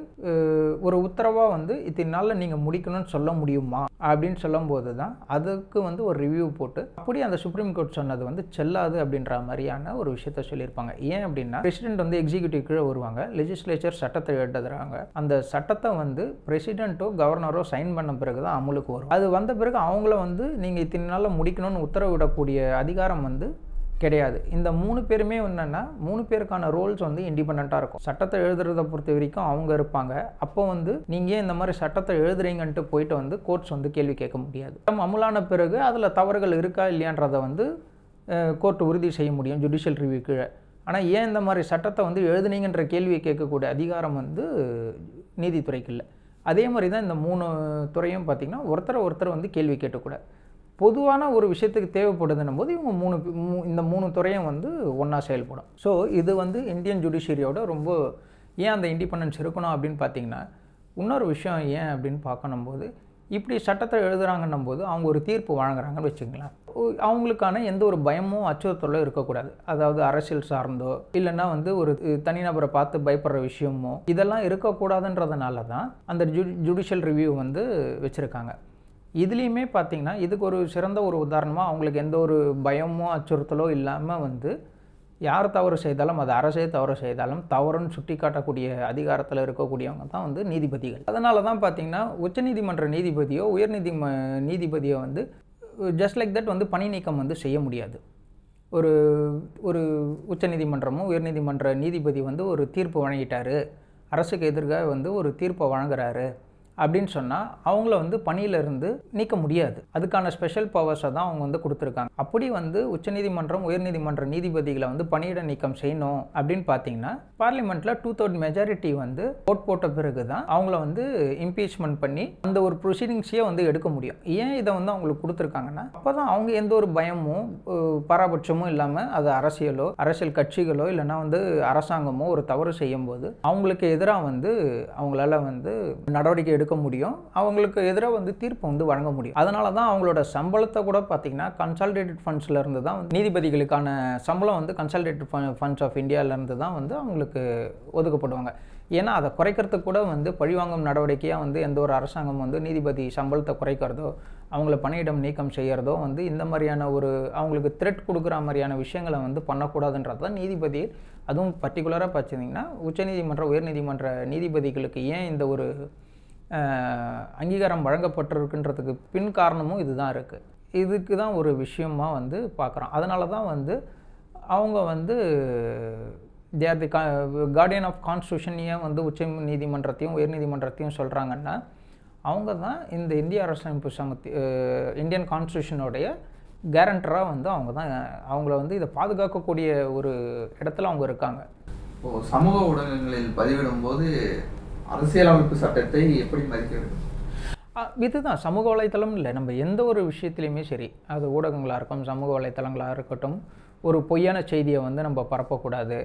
ஒரு உத்தரவாக வந்து இத்தனை நாளில் நீங்கள் முடிக்கணும்னு சொல்ல முடியுமா அப்படின்னு சொல்லும்போது தான் அதுக்கு வந்து ஒரு ரிவ்யூ போட்டு அப்படி அந்த சுப்ரீம் கோர்ட் சொன்னது வந்து செல்லாது அப்படின்ற மாதிரியான ஒரு விஷயத்த சொல்லியிருப்பாங்க. ஏன் அப்படின்னா, பிரசிடெண்ட் வந்து எக்ஸிக்யூட்டிவ் கீழே வருவாங்க, லெஜிஸ்லேச்சர் சட்டத்தை எழுதுறாங்க, அந்த சட்டத்தை வந்து பிரசிடெண்ட்டோ கவர்னரோ சைன் பண்ண பிறகு தான் அமலுக்கு வரும். அது வந்த பிறகு அவங்கள வந்து நீங்கள் இத்தனை நாளில் முடிக்கணும்னு உத்தரவிடக்கூடிய அதிகாரம் வந்து கிடையாது. இந்த 3 பேருமே என்னென்னா 3 பேருக்கான ரோல்ஸ் வந்து இண்டிபெண்ட்டாக இருக்கும். சட்டத்தை எழுதுறதை பொறுத்த வரைக்கும் அவங்க இருப்பாங்க. அப்போ வந்து நீங்கள் இந்த மாதிரி சட்டத்தை எழுதுறீங்கன்ட்டு போயிட்டு வந்து கோர்ட்ஸ் வந்து கேள்வி கேட்க முடியாது. அமுலான பிறகு அதில் தவறுகள் இருக்கா இல்லையான்றதை வந்து கோர்ட் உறுதி செய்ய முடியும் ஜுடிஷியல் ரிவ்யூ கீழே. ஆனால் ஏன் இந்த மாதிரி சட்டத்தை வந்து எழுதுனீங்கன்ற கேள்வியை கேட்கக்கூடிய அதிகாரம் வந்து நீதித்துறைக்கு இல்லை. அதே மாதிரி தான் இந்த 3 துறையும் பார்த்திங்கன்னா ஒருத்தர் வந்து கேள்வி கேட்கக்கூடாது. பொதுவான ஒரு விஷயத்துக்கு தேவைப்படுதுன்னும் போது இவங்க இந்த 3 துறையும் வந்து ஒன்றா செயல்படும். ஸோ இது வந்து இந்தியன் ஜுடிஷியரியோட ரொம்ப ஏன் அந்த இண்டிபெண்டன்ஸ் இருக்கணும் அப்படின்னு பார்த்தீங்கன்னா, இன்னொரு விஷயம் ஏன் அப்படின்னு பார்க்கணும்போது, இப்படி சட்டத்தை எழுதுகிறாங்கன்னும் போது அவங்க ஒரு தீர்ப்பு வழங்குறாங்கன்னு வச்சுக்கலாம், அவங்களுக்கான எந்த ஒரு பயமும் அச்சுறுத்தலோ இருக்கக்கூடாது. அதாவது அரசியல் சார்ந்தோ இல்லைன்னா வந்து ஒரு தனிநபரை பார்த்து பயப்படுற விஷயமோ இதெல்லாம் இருக்கக்கூடாதுன்றதுனால தான் அந்த ஜுடிஷியல் ரிவ்யூ வந்து வச்சுருக்காங்க. இதுலேயுமே பார்த்திங்கன்னா இதுக்கு ஒரு சிறந்த ஒரு உதாரணமாக அவங்களுக்கு எந்த ஒரு பயமோ அச்சுறுத்தலோ இல்லாமல் வந்து யார் தவறு செய்தாலும் அது அரசே தவறு செய்தாலும் தவறுன்னு சுட்டி காட்டக்கூடிய அதிகாரத்தில் இருக்கக்கூடியவங்க தான் வந்து நீதிபதிகள். அதனால தான் பார்த்திங்கன்னா உச்சநீதிமன்ற நீதிபதியோ நீதிபதியோ வந்து ஜஸ்ட் லைக் தட் வந்து பணி நீக்கம் வந்து செய்ய முடியாது. ஒரு உச்சநீதிமன்றமோ உயர்நீதிமன்ற நீதிபதி வந்து ஒரு தீர்ப்பு வழங்கிட்டாரு, அரசுக்கு எதிராக வந்து ஒரு தீர்ப்பை வழங்குறாரு அப்படின்னு சொன்னால் அவங்கள வந்து பணியிலிருந்து நீக்க முடியாது. அதுக்கான ஸ்பெஷல் பவர்ஸை தான் அவங்க வந்து கொடுத்துருக்காங்க. அப்படி வந்து உச்சநீதிமன்றம் உயர்நீதிமன்ற நீதிபதிகளை வந்து பணியிட நீக்கம் செய்யணும் அப்படின்னு பார்த்தீங்கன்னா பார்லிமெண்ட்டில் 2/3 மெஜாரிட்டி வந்து ஓட் போட்ட பிறகு தான் அவங்கள வந்து இம்பீச்மெண்ட் பண்ணி அந்த ஒரு ப்ரொசீடிங்ஸையே வந்து எடுக்க முடியும். ஏன் இதை வந்து அவங்களுக்கு கொடுத்துருக்காங்கன்னா, அப்போ தான் அவங்க எந்த ஒரு பயமும் பாராபட்சமும் இல்லாமல் அது அரசியல் கட்சிகளோ இல்லைன்னா வந்து அரசாங்கமோ ஒரு தவறு செய்யும் போது அவங்களுக்கு எதிராக வந்து அவங்களால வந்து நடவடிக்கை எடுக்க முடியும், அவங்களுக்கு எதிராக வந்து தீர்ப்பு வந்து வழங்க முடியும். அதனால தான் அவங்களோட சம்பளத்தை கூட பார்த்திங்கன்னா கன்சாலிடேட்டட் ஃபண்ட்ஸில் இருந்து தான் நீதிபதிகளுக்கான சம்பளம் வந்து கன்சாலிடேட்டட் ஃபண்ட்ஸ் ஆஃப் இந்தியாவிலேருந்து தான் வந்து அவங்களுக்கு ஒதுக்கப்படுவாங்க. ஏன்னா அதை குறைக்கிறதுக்கு கூட வந்து பழிவாங்கும் நடவடிக்கையாக வந்து எந்த ஒரு அரசாங்கம் வந்து நீதிபதி சம்பளத்தை குறைக்கிறதோ அவங்கள பணியிடம் நீக்கம் செய்கிறதோ வந்து இந்த மாதிரியான ஒரு அவங்களுக்கு த்ரெட் கொடுக்குற மாதிரியான விஷயங்களை வந்து பண்ணக்கூடாதுன்றது தான் நீதிபதி. அதுவும் பர்டிகுலராக பார்த்திங்கன்னா உச்சநீதிமன்ற உயர்நீதிமன்ற நீதிபதிகளுக்கு ஏன் இந்த ஒரு அங்கீகாரம் வழங்கப்பட்டிருக்குன்றதுக்கு பின் காரணமும் இதுதான் இருக்குது. இதுக்கு தான் ஒரு விஷயமாக வந்து பார்க்குறோம். அதனால தான் வந்து அவங்க வந்து they are the guardian of constitution. ஏன் வந்து உச்ச நீதிமன்றத்தையும் உயர்நீதிமன்றத்தையும் சொல்கிறாங்கன்னா, அவங்க தான் இந்த இந்திய அரசியலமைப்பு இந்தியன் கான்ஸ்டியூஷனுடைய கேரண்டராக வந்து அவங்க தான் அவங்கள வந்து இதை பாதுகாக்கக்கூடிய ஒரு இடத்துல அவங்க இருக்காங்க. இப்போது சமூக ஊடகங்களில் பதிவிடும் போது அரசியலமைப்பு சட்டத்தை எப்படி மதிக்கிறது? இதுதான் சமூக வலைத்தளம் இல்லை, நம்ம எந்த ஒரு விஷயத்துலையுமே சரி, அது ஊடகங்களாக இருக்கும் சமூக வலைத்தளங்களாக இருக்கட்டும், ஒரு பொய்யான செய்தியை வந்து நம்ம பரப்பக்கூடாது,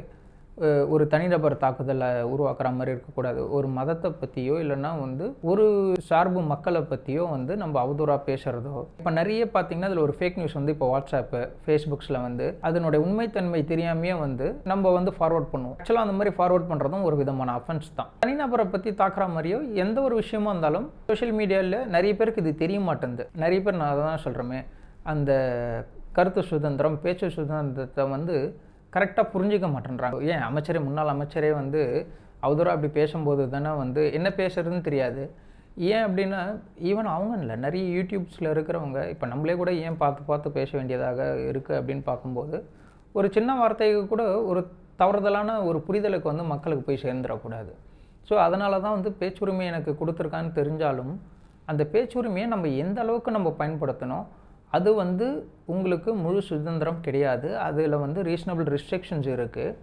ஒரு தனிநபர் தாக்குதலை உருவாக்குற மாதிரி இருக்கக்கூடாது, ஒரு மதத்தை பற்றியோ இல்லைன்னா வந்து ஒரு சார்பு மக்களை பற்றியோ வந்து நம்ம அவதூறாக பேசுகிறதோ. இப்போ நிறைய பார்த்திங்கன்னா அதில் ஒரு ஃபேக் நியூஸ் வந்து இப்போ வாட்ஸ்அப்பு ஃபேஸ்புக்ஸில் வந்து அதனுடைய உண்மைத்தன்மை தெரியாமையே வந்து நம்ம வந்து ஃபார்வர்ட் பண்ணுவோம். ஆக்சுவலாக அந்த மாதிரி ஃபார்வர்ட் பண்ணுறதும் ஒரு விதமான அஃபென்ஸ் தான். தனிநபரை பற்றி தாக்குற மாதிரியோ எந்த ஒரு விஷயமா இருந்தாலும் சோஷியல் மீடியாவில் நிறைய பேருக்கு இது தெரிய மாட்டேங்குது. நிறைய பேர் நான் அதை தான் சொல்கிறேமே, அந்த கருத்து சுதந்திரம் பேச்சு சுதந்திரத்தை வந்து கரெக்டாக புரிஞ்சிக்க மாட்டேன்றாங்க. ஏன் முன்னாள் அமைச்சரே வந்து அவதூறாக அப்படி பேசும்போது தானே வந்து என்ன பேசுறதுன்னு தெரியாது. ஏன் அப்படின்னா ஈவன் அவங்க இல்லை, நிறைய யூடியூப்ஸில் இருக்கிறவங்க இப்போ நம்மளே கூட ஏன் பார்த்து பேச வேண்டியதாக இருக்குது அப்படின்னு பார்க்கும்போது ஒரு சின்ன வார்த்தைக்கு கூட ஒரு தவறுதலான ஒரு புரிதலுக்கு வந்து மக்களுக்கு போய் சேர்ந்துடக்கூடாது. ஸோ அதனால தான் வந்து பேச்சுரிமை எனக்கு கொடுத்துருக்கான்னு தெரிஞ்சாலும் அந்த பேச்சுரிமையை நம்ம எந்த அளவுக்கு நம்ம பயன்படுத்தணும், அது வந்து உங்களுக்கு முழு சுதந்திரம் கிடையாது. அதில் வந்து ரீசனபிள் ரெஸ்ட்ரிக்ஷன்ஸ் இருக்குது.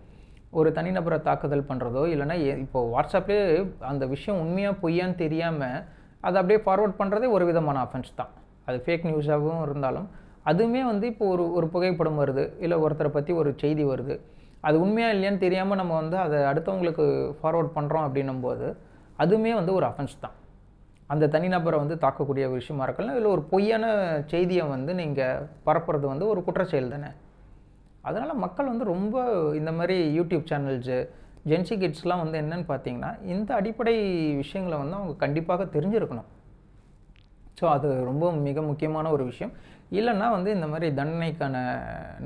ஒரு தனிநபரை தாக்குதல் பண்ணுறதோ இல்லைனா இப்போது வாட்ஸ்அப்லேயே அந்த விஷயம் உண்மையாக பொய்யான்னு தெரியாமல் அதை அப்படியே ஃபார்வர்ட் பண்ணுறதே ஒரு விதமான அஃபென்ஸ் தான். அது ஃபேக் நியூஸாகவும் இருந்தாலும் அதுவுமே வந்து இப்போ ஒரு புகைப்படம் வருது, இல்லை ஒருத்தரை பற்றி ஒரு செய்தி வருது, அது உண்மையாக இல்லையான்னு தெரியாமல் நம்ம வந்து அதை அடுத்தவங்களுக்கு ஃபார்வர்ட் பண்ணுறோம் அப்படின்னும்போது அதுவுமே வந்து ஒரு அஃபென்ஸ் தான். அந்த தனிநபரை வந்து தாக்கக்கூடிய விஷயமா இருக்கலாம், இல்லை ஒரு பொய்யான செய்தியை வந்து நீங்கள் பரப்புறது வந்து ஒரு குற்றச்செயல் தானே. அதனால் மக்கள் வந்து ரொம்ப இந்த மாதிரி யூடியூப் சேனல்ஸு ஜென்சி கிட்ஸ்லாம் வந்து என்னென்னு பார்த்தீங்கன்னா இந்த அடிப்படை விஷயங்களை வந்து அவங்க கண்டிப்பாக தெரிஞ்சிருக்கணும். ஸோ அது ரொம்ப மிக முக்கியமான ஒரு விஷயம். இல்லைன்னா வந்து இந்த மாதிரி தண்டனைக்கான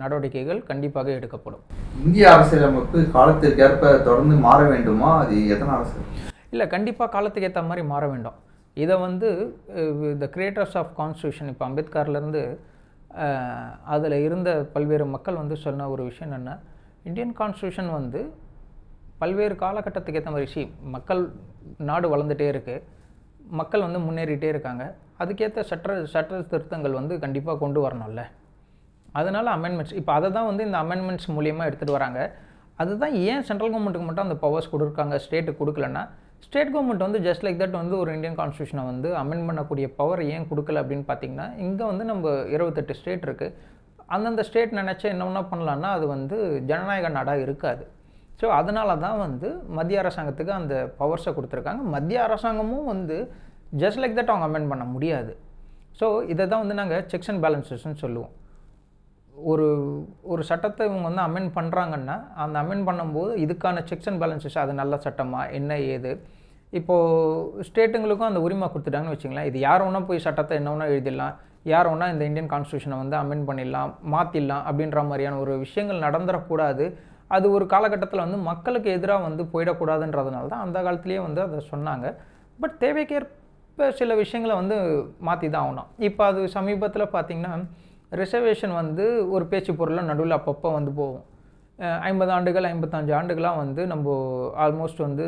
நடவடிக்கைகள் கண்டிப்பாக எடுக்கப்படும். இந்திய அரசியலமைப்பு காலத்திற்கு ஏற்ப தொடர்ந்து மாற வேண்டுமா? அது எதனால் சார்? இல்லை, கண்டிப்பாக காலத்துக்கு ஏற்ற மாதிரி மாற வேண்டும். இதை வந்து த கிரியேட்டர்ஸ் ஆஃப் கான்ஸ்டியூஷன் இப்போ அம்பேத்கர்லேருந்து அதில் இருந்த பல்வேறு மக்கள் வந்து சொன்ன ஒரு விஷயம் என்னென்னா, இந்தியன் கான்ஸ்டியூஷன் வந்து பல்வேறு காலகட்டத்துக்கு ஏற்ற மாதிரி மக்கள் நாடு வளர்ந்துகிட்டே இருக்குது, மக்கள் வந்து முன்னேறிட்டே இருக்காங்க, அதுக்கேற்ற சட்ட திருத்தங்கள் வந்து கண்டிப்பாக கொண்டு வரணும்ல. அதனால் அமெண்ட்மெண்ட்ஸ் இப்போ அதை தான் வந்து இந்த அமெண்ட்மெண்ட்ஸ் மூலியமாக எடுத்துகிட்டு வராங்க. அதுதான் ஏன் சென்ட்ரல் கவர்மெண்ட்டுக்கு மட்டும் அந்த பவர்ஸ் கொடுக்குறாங்க, ஸ்டேட்டுக்கு கொடுக்கலன்னா, ஸ்டேட் கவர்மெண்ட் வந்து ஜஸ்ட் லைக் தட் வந்து ஒரு இந்தியன் கான்ஸ்டியூஷனை வந்து அமெண்ட் பண்ணக்கூடிய பவர் ஏன் கொடுக்கல அப்படின்னு பார்த்தீங்கன்னா, இங்கே வந்து நம்ம 28 ஸ்டேட் இருக்குது. அந்தந்த ஸ்டேட் நினச்சா என்ன பண்ணலான்னா அது வந்து ஜனநாயக நாடாக இருக்காது. ஸோ அதனால தான் வந்து மத்திய அரசாங்கத்துக்கு அந்த பவர்ஸை கொடுத்துருக்காங்க. மத்திய அரசாங்கமும் வந்து ஜஸ்ட் லைக் தட் அவங்க அமெண்ட் பண்ண முடியாது. ஸோ இதை தான் வந்து நாங்கள் செக்ஸ் அண்ட் பேலன்சஸ்ன்னு சொல்லுவோம். ஒரு சட்டத்தை இவங்க வந்து அமெண்ட் பண்ணுறாங்கன்னா அந்த அமெண்ட் பண்ணும்போது இதுக்கான செக்ஸ் அண்ட் பேலன்சஸ், அது நல்ல சட்டமா என்ன ஏது, இப்போது ஸ்டேட்டுங்களுக்கும் அந்த உரிமை கொடுத்துட்டாங்கன்னு வச்சுங்களேன். இது யார் வேணால் போய் சட்டத்தை என்ன வேணால் எழுதிடலாம், யார் வேணால் இந்த இந்தியன் கான்ஸ்டியூஷனை வந்து அமெண்ட் பண்ணிடலாம், மாற்றிடலாம் அப்படின்ற மாதிரியான ஒரு விஷயங்கள் நடந்துடக்கூடாது. அது ஒரு காலகட்டத்தில் வந்து மக்களுக்கு எதிராக வந்து போயிடக்கூடாதுன்றதுனால தான் அந்த காலத்துலேயே வந்து அதை சொன்னாங்க. பட் தேவைக்கேற்ப சில விஷயங்களை வந்து மாற்றி தான் ஆகணும். இப்போ அது சமீபத்தில் பார்த்திங்கன்னா ரிசர்வேஷன் வந்து ஒரு பேச்சு பொருளில் நடுவில் அப்பப்போ வந்து போகும். 50 ஆண்டுகள் 55 ஆண்டுகளாக வந்து நம்ம ஆல்மோஸ்ட் வந்து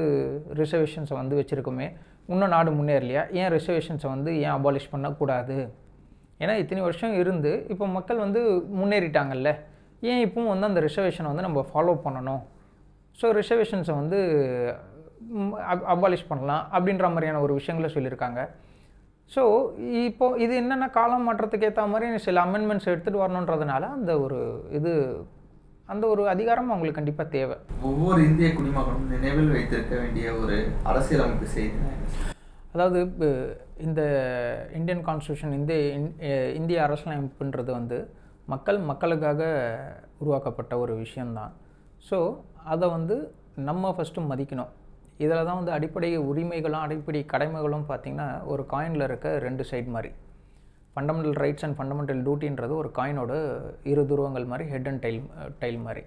ரிசர்வேஷன்ஸை வந்து வச்சுருக்கோமே, இன்னும் நாடு முன்னேறலையா, ஏன் ரிசர்வேஷன்ஸை வந்து ஏன் அபாலிஷ் பண்ணக்கூடாது? ஏன்னா இத்தனை வருஷம் இருந்து இப்போ மக்கள் வந்து முன்னேறிட்டாங்கல்ல, ஏன் இப்பவும் வந்து அந்த ரிசர்வேஷனை வந்து நம்ம ஃபாலோ பண்ணணும்? ஸோ ரிசர்வேஷன்ஸை வந்து அபாலிஷ் பண்ணலாம் அப்படின்ற மாதிரியான ஒரு விஷயங்களை சொல்லியிருக்காங்க. ஸோ இப்போது இது என்னென்னா காலம் மாற்றத்துக்கு ஏற்ற மாதிரி சில அமெண்ட்மெண்ட்ஸ் எடுத்துகிட்டு வரணுன்றதுனால அந்த ஒரு அதிகாரம் அவங்களுக்கு கண்டிப்பாக தேவை. ஒவ்வொரு இந்திய குடிமகனும் நினைவில் வைத்திருக்க வேண்டிய ஒரு அரசியலமைப்பு செய்தி, அதாவது இந்த இந்தியன் கான்ஸ்டியூஷன், இந்திய அரசியலமைப்புன்றது வந்து மக்களுக்காக உருவாக்கப்பட்ட ஒரு விஷயந்தான். ஸோ அதை வந்து நம்ம ஃபஸ்ட்டு மதிக்கணும். இதில் தான் வந்து அடிப்படை உரிமைகளும் அடிப்படை கடமைகளும் பார்த்திங்கன்னா ஒரு காயினில் இருக்க 2 சைடு மாதிரி. ஃபண்டமெண்டல் ரைட்ஸ் அண்ட் ஃபண்டமெண்டல் டியூட்டின்றது ஒரு காயினோட 2 துருவங்கள் மாதிரி, ஹெட் அண்ட் டைல் மாதிரி.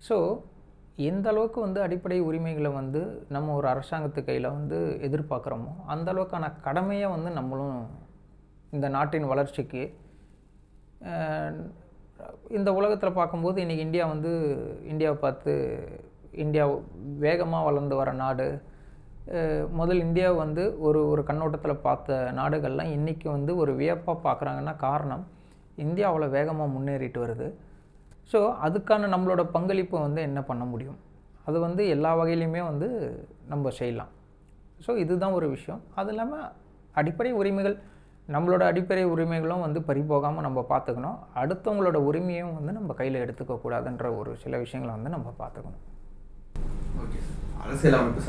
ஸோ எந்த அளவுக்கு வந்து அடிப்படை உரிமைகளை வந்து நம்ம ஒரு அரசாங்கத்து கையில் வந்து எதிர்பார்க்குறோமோ அந்த அளவுக்கான கடமையை வந்து நம்மளும் இந்த நாட்டின் வளர்ச்சிக்கு, இந்த உலகத்தில் பார்க்கும்போது இன்றைக்கி இந்தியாவை பார்த்து இந்தியா வேகமாக வளர்ந்து வர நாடு. முதல் இந்தியாவை வந்து ஒரு கண்ணோட்டத்தில் பார்த்த நாடுகள்லாம் இன்றைக்கி வந்து ஒரு வியப்பாக பார்க்குறாங்கன்னா காரணம் இந்தியா அவ்வளோ வேகமாக முன்னேறிட்டு வருது. ஸோ அதுக்கான நம்மளோட பங்களிப்பு வந்து என்ன பண்ண முடியும், அது வந்து எல்லா வகையிலையுமே வந்து நம்ம செய்யலாம். ஸோ இதுதான் ஒரு விஷயம். அது இல்லாமல் அடிப்படை உரிமைகள், நம்மளோட அடிப்படை உரிமைகளும் வந்து பறிபோகாமல் நம்ம பார்த்துக்கணும். அடுத்தவங்களோட உரிமையும் வந்து நம்ம கையில் எடுத்துக்கக்கூடாதுன்ற ஒரு சில விஷயங்களை வந்து நம்ம பார்த்துக்கணும். ஓகே சார், அரசியலமைப்பு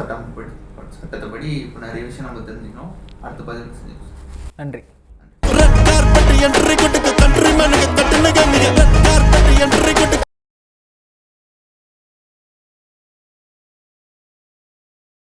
சட்டத்தைப்படி இப்போ நிறைய விஷயம் நம்ம தெரிஞ்சுக்கணும். அடுத்த பதிவு செஞ்சோம். நன்றி.